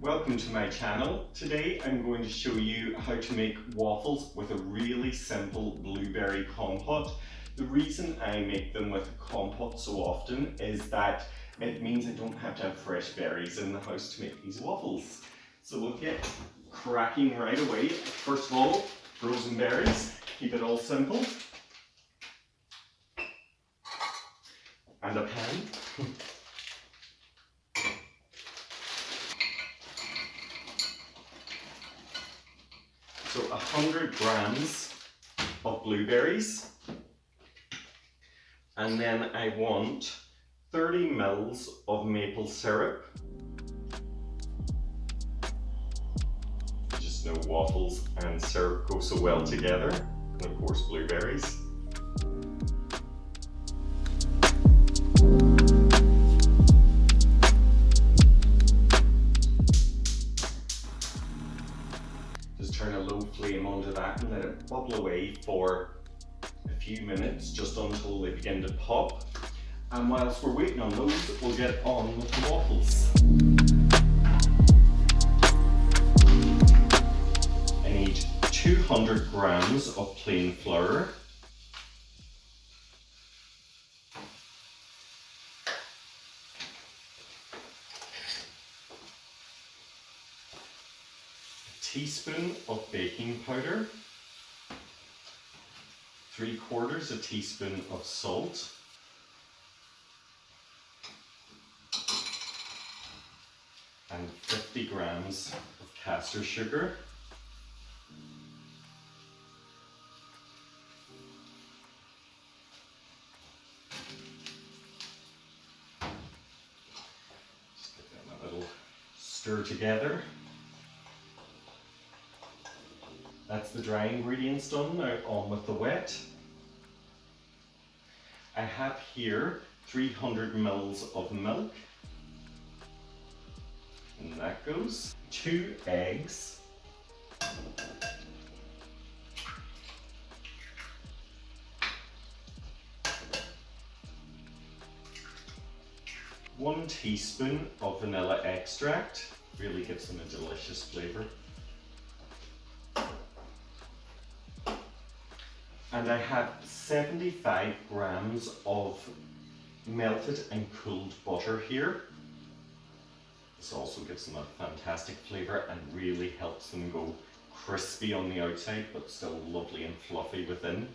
Welcome to my channel. Today I'm going to show you how to make waffles with a really simple blueberry compote. The reason I make them with a compote so often is that it means I don't have to have fresh berries in the house to make these waffles. So we'll get cracking right away. First of all, frozen berries, keep it all simple. And a pan. So 100 grams of blueberries, and then I want 30 mils of maple syrup. Just know waffles and syrup go so well together, and of course blueberries. Just turn a low flame onto that and let it bubble away for a few minutes, just until they begin to pop. And whilst we're waiting on those, we'll get on with the waffles. I need 200 grams of plain flour, teaspoon of baking powder, 3/4 teaspoon of salt, and 50 grams of caster sugar. Just give them a little stir together. That's the dry ingredients done. Now on with the wet. I have here 300 mils of milk. And that goes. 2 eggs. 1 teaspoon of vanilla extract. Really gives them a delicious flavour. And I have 75 grams of melted and cooled butter here. This also gives them a fantastic flavour and really helps them go crispy on the outside but still lovely and fluffy within.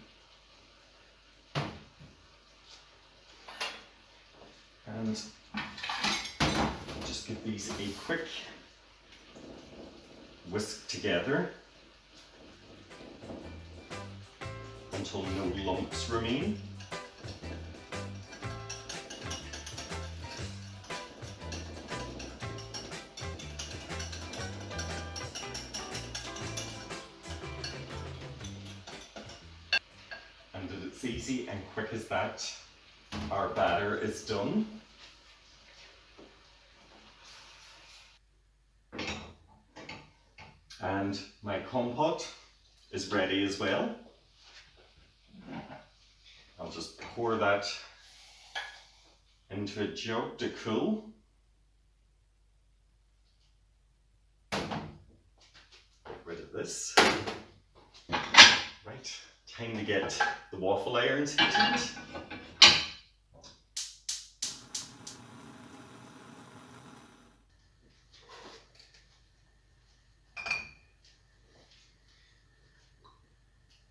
And just give these a quick whisk together until no lumps remain. And it's easy and quick as that, our batter is done. And my compote is ready as well. I'll just pour that into a jug to cool. Get rid of this. Right, time to get the waffle irons heated.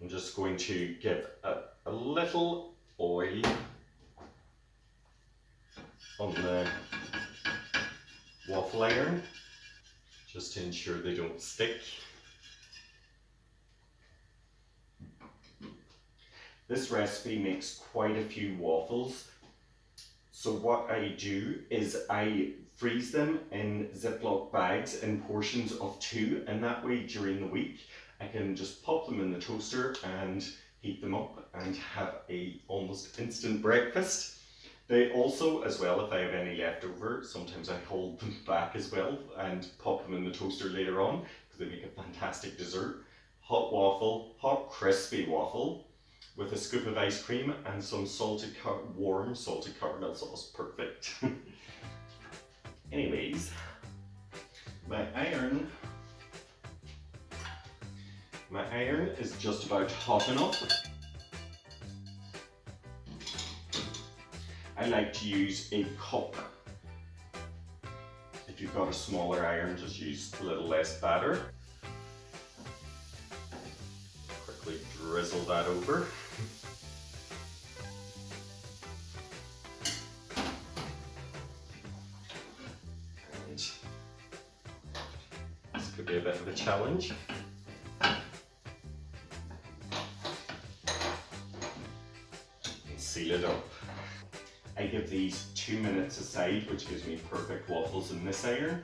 I'm just going to give a little oil on the waffle iron, just to ensure they don't stick. This recipe makes quite a few waffles, so what I do is I freeze them in Ziploc bags in portions of 2, and that way during the week I can just pop them in the toaster and heat them up and have a almost instant breakfast. They also, as well, if I have any leftover, sometimes I hold them back as well and pop them in the toaster later on because they make a fantastic dessert. Hot waffle, hot crispy waffle with a scoop of ice cream and some warm salted caramel sauce. Perfect. Anyways, my my iron is just about hot enough. I like to use a cup. If you've got a smaller iron, just use a little less batter. Quickly drizzle that over. And this could be a bit of a challenge. And seal it up. I give these 2 minutes aside, which gives me perfect waffles in this iron.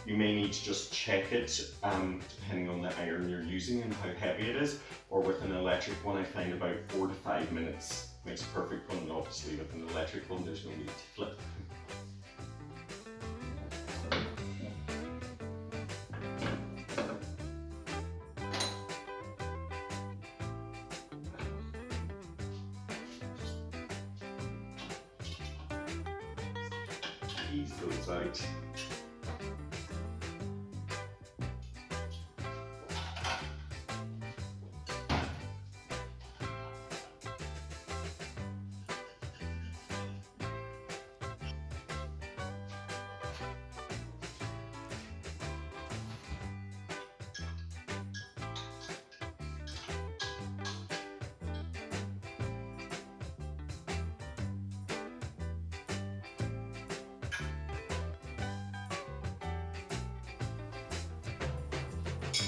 You may need to just check it depending on the iron you're using and how heavy it is, or with an electric one I find about 4 to 5 minutes makes a perfect one, and obviously with an electric one there's no need to flip. Ease those out.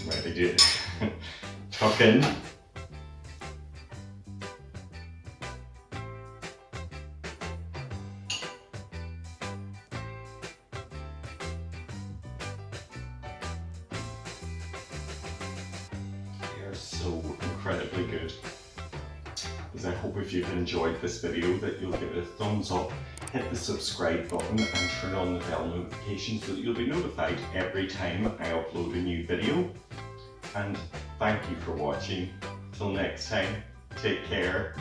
Ready to tuck in. They are so incredibly good. As I hope if you've enjoyed this video that you'll give it a thumbs up, hit the subscribe button and turn on the bell notification so that you'll be notified every time I upload a new video. And thank you for watching. Till next time, take care.